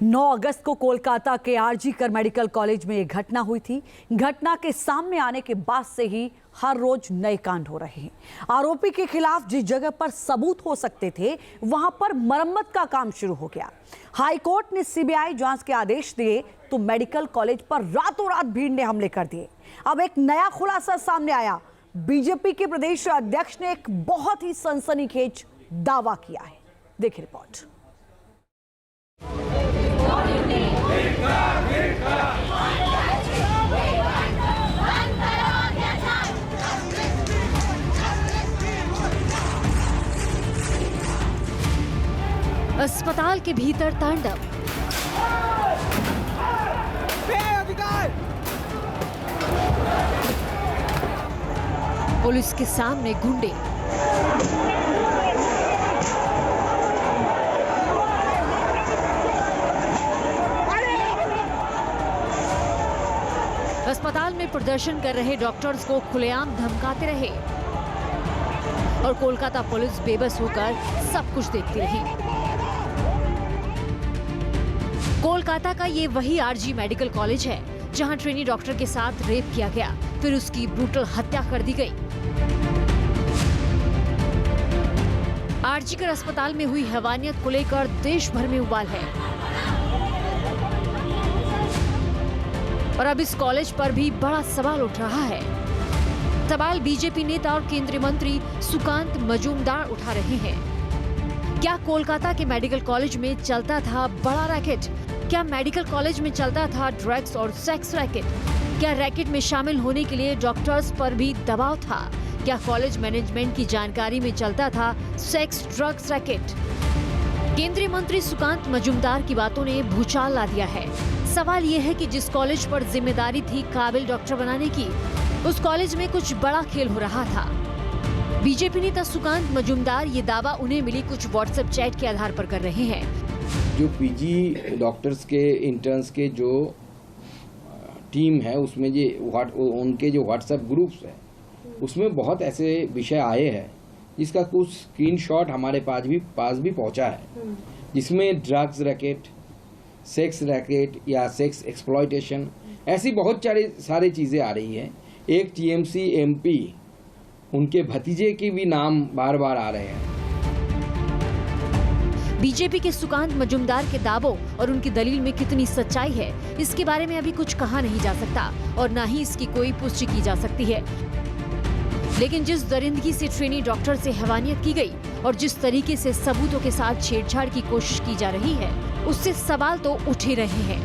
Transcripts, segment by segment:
9 अगस्त को कोलकाता के आरजी कर मेडिकल कॉलेज में एक घटना हुई थी। घटना के सामने आने के बाद से ही हर रोज नए कांड हो रहे हैं। आरोपी के खिलाफ जिस जगह पर सबूत हो सकते थे वहां पर मरम्मत का काम शुरू हो गया। हाई कोर्ट ने सीबीआई जांच के आदेश दिए तो मेडिकल कॉलेज पर रातों रात भीड़ ने हमले कर दिए। अब एक नया खुलासा सामने आया। बीजेपी के प्रदेश अध्यक्ष ने एक बहुत ही सनसनीखेज दावा किया है। देखिए रिपोर्ट। अस्पताल के भीतर तांडव। पुलिस के सामने गुंडे। अस्पताल में प्रदर्शन कर रहे डॉक्टर्स को खुलेआम धमकाते रहे और कोलकाता पुलिस बेबस होकर सब कुछ देखती रही। कोलकाता का ये वही आरजी मेडिकल कॉलेज है जहां ट्रेनी डॉक्टर के साथ रेप किया गया, फिर उसकी ब्रूटल हत्या कर दी गई। आरजी कर अस्पताल में हुई हैवानियत को लेकर देश भर में उबाल है और अब इस कॉलेज पर भी बड़ा सवाल उठ रहा है। सवाल बीजेपी नेता और केंद्रीय मंत्री सुकांत मजूमदार उठा रहे हैं। क्या कोलकाता के मेडिकल कॉलेज में चलता था बड़ा रैकेट? क्या मेडिकल कॉलेज में चलता था ड्रग्स और सेक्स रैकेट? क्या रैकेट में शामिल होने के लिए डॉक्टर्स पर भी दबाव था? क्या कॉलेज मैनेजमेंट की जानकारी में चलता था सेक्स ड्रग्स रैकेट? केंद्रीय मंत्री सुकांत मजूमदार की बातों ने भूचाल ला दिया है। सवाल यह है कि जिस कॉलेज पर जिम्मेदारी थी काबिल डॉक्टर बनाने की, उस कॉलेज में कुछ बड़ा खेल हो रहा था। बीजेपी नेता सुकांत मजूमदार ये दावा उन्हें मिली कुछ व्हाट्सएप चैट के आधार पर कर रहे हैं। जो पीजी डॉक्टर्स के इंटर्न्स के जो टीम है उसमें उनके जो व्हाट्सएप ग्रुप्स है उसमें बहुत ऐसे विषय आए हैं जिसका कुछ स्क्रीनशॉट हमारे पास भी पहुंचा है, जिसमें ड्रग्स रैकेट, सेक्स रैकेट या सेक्स एक्सप्लॉयटेशन ऐसी बहुत सारी चीजें आ रही हैं। एक टीएमसी एमपी उनके भतीजे की भी नाम बार बार आ रहे हैं। बीजेपी के सुकांत मजूमदार के दावों और उनकी दलील में कितनी सच्चाई है, इसके बारे में अभी कुछ कहा नहीं जा सकता और न ही इसकी कोई पुष्टि की जा सकती है। लेकिन जिस दरिंदगी से ट्रेनी डॉक्टर से हैवानियत की गई और जिस तरीके से सबूतों के साथ छेड़छाड़ की कोशिश की जा रही है, उससे सवाल तो उठ ही रहे हैं।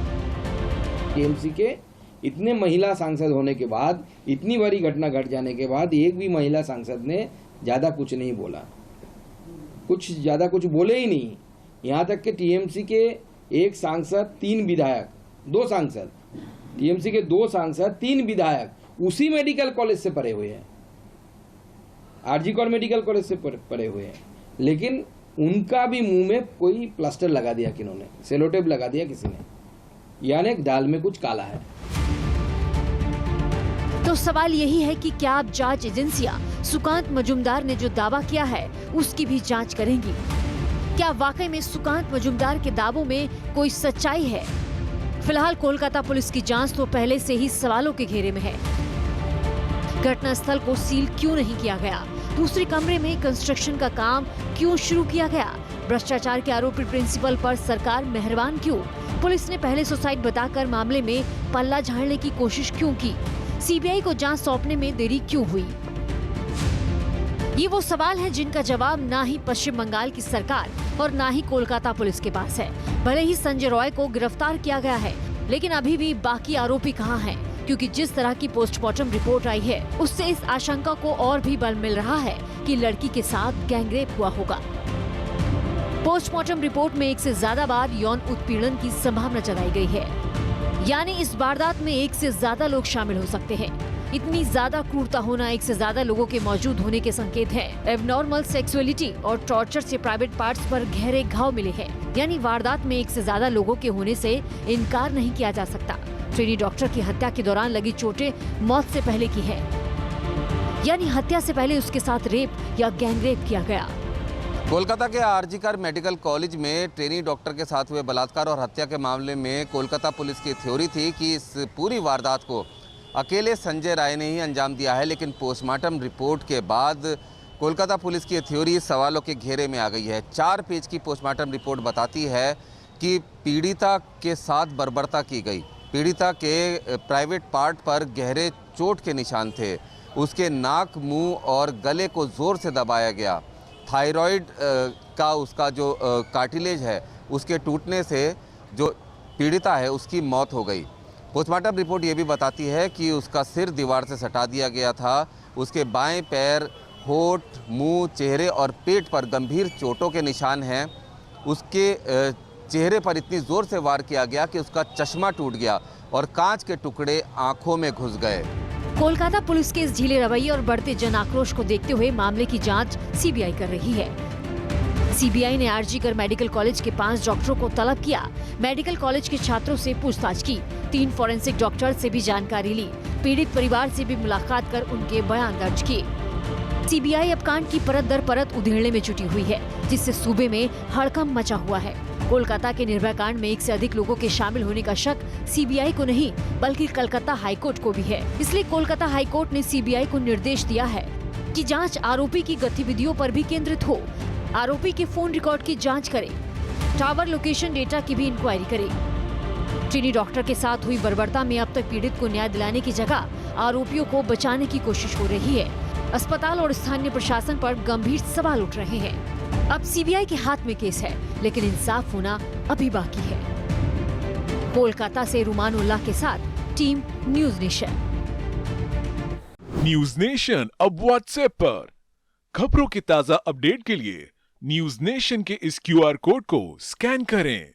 टीएमसी के इतने महिला सांसद होने के बाद, इतनी बड़ी घटना घट जाने के बाद एक भी महिला सांसद ने ज्यादा कुछ नहीं बोला, ज्यादा कुछ बोले ही नहीं। यहाँ तक कि टीएमसी के एक सांसद 3 विधायक, 2 सांसद, टीएमसी के 2 सांसद 3 विधायक उसी मेडिकल कॉलेज से पढ़े हुए हैं, आरजी कर मेडिकल कॉलेज से पढ़े हुए हैं, लेकिन उनका भी मुंह में कोई प्लास्टर लगा दिया, किन्होंने सेलोटेप लगा दिया किसी ने, यानी दाल में कुछ काला है। तो सवाल यही है कि क्या अब जांच एजेंसियां सुकांत मजूमदार ने जो दावा किया है उसकी भी जांच करेंगी? क्या वाकई में सुकांत मजूमदार के दावों में कोई सच्चाई है? फिलहाल कोलकाता पुलिस की जांच तो पहले से ही सवालों के घेरे में है। घटनास्थल को सील क्यों नहीं किया गया? दूसरे कमरे में कंस्ट्रक्शन का काम क्यों शुरू किया गया? भ्रष्टाचार के आरोपी प्रिंसिपल पर सरकार मेहरबान क्यों? पुलिस ने पहले सुसाइड बताकर मामले में पल्ला झाड़ने की कोशिश क्यों की? सीबीआई को जांच सौंपने में देरी क्यों हुई? ये वो सवाल हैं जिनका जवाब ना ही पश्चिम बंगाल की सरकार और ना ही कोलकाता पुलिस के पास है। भले ही संजय रॉय को गिरफ्तार किया गया है, लेकिन अभी भी बाकी आरोपी कहाँ हैं? क्योंकि जिस तरह की पोस्टमार्टम रिपोर्ट आई है उससे इस आशंका को और भी बल मिल रहा है कि लड़की के साथ गैंगरेप हुआ होगा। पोस्टमार्टम रिपोर्ट में 1 से ज्यादा बार यौन उत्पीड़न की संभावना जताई गई है, यानी इस वारदात में 1 से ज्यादा लोग शामिल हो सकते हैं। इतनी ज्यादा क्रूरता होना 1 से ज्यादा लोगों के मौजूद होने के संकेत है। एबनॉर्मल सेक्सुअलिटी और टॉर्चर से प्राइवेट पार्ट्स पर गहरे घाव मिले हैं, यानी वारदात में 1 से ज्यादा लोगों के होने से इनकार नहीं किया जा सकता। ट्रेनी डॉक्टर की हत्या के दौरान लगी चोटें मौत से पहले की है, यानी हत्या से पहले उसके साथ रेप या गैंगरेप किया गया। कोलकाता के आरजीकर मेडिकल कॉलेज में ट्रेनी डॉक्टर के साथ हुए बलात्कार और हत्या के मामले में कोलकाता पुलिस की थ्योरी थी कि इस पूरी वारदात को अकेले संजय राय ने ही अंजाम दिया है, लेकिन पोस्टमार्टम रिपोर्ट के बाद कोलकाता पुलिस की थ्योरी सवालों के घेरे में आ गई है। 4 पेज की पोस्टमार्टम रिपोर्ट बताती है कि पीड़िता के साथ बर्बरता की गई। पीड़िता के प्राइवेट पार्ट पर गहरे चोट के निशान थे। उसके नाक, मुंह और गले को ज़ोर से दबाया गया। थायराइड का उसका जो कार्टिलेज है उसके टूटने से जो पीड़िता है उसकी मौत हो गई। पोस्टमार्टम रिपोर्ट ये भी बताती है कि उसका सिर दीवार से सटा दिया गया था। उसके बाएं पैर, होठ, मुंह, चेहरे और पेट पर गंभीर चोटों के निशान हैं। उसके चेहरे पर इतनी ज़ोर से वार किया गया कि उसका चश्मा टूट गया और कांच के टुकड़े आंखों में घुस गए। कोलकाता पुलिस के इस ढीले रवैये और बढ़ते जन आक्रोश को देखते हुए मामले की जांच सीबीआई कर रही है। सीबीआई ने आरजीकर मेडिकल कॉलेज के 5 डॉक्टरों को तलब किया, मेडिकल कॉलेज के छात्रों से पूछताछ की, 3 फॉरेंसिक डॉक्टर से भी जानकारी ली, पीड़ित परिवार से भी मुलाकात कर उनके बयान दर्ज किए। सीबीआई अब कांड की परत दर परत उधेड़ने में जुटी हुई है, जिससे सूबे में हड़कंप मचा हुआ है। कोलकाता के निर्भया कांड में 1 से अधिक लोगों के शामिल होने का शक सीबीआई को नहीं बल्कि कलकत्ता हाईकोर्ट को भी है। इसलिए कोलकाता हाईकोर्ट ने सीबीआई को निर्देश दिया है कि जांच आरोपी की गतिविधियों पर भी केंद्रित हो, आरोपी के फोन रिकॉर्ड की जांच करे, टावर लोकेशन डेटा की भी इंक्वायरी करे। ट्रेनी डॉक्टर के साथ हुई बर्बरता में अब तक पीड़ित को न्याय दिलाने की जगह आरोपियों को बचाने की कोशिश हो रही है। अस्पताल और स्थानीय प्रशासन पर गंभीर सवाल उठ रहे हैं। अब सीबीआई के हाथ में केस है, लेकिन इंसाफ होना अभी बाकी है। कोलकाता से रुमान उल्लाह के साथ team news nation. News nation अब व्हाट्सएप पर खबरों के ताजा अपडेट के लिए न्यूज नेशन के इस क्यूआर कोड को स्कैन करें।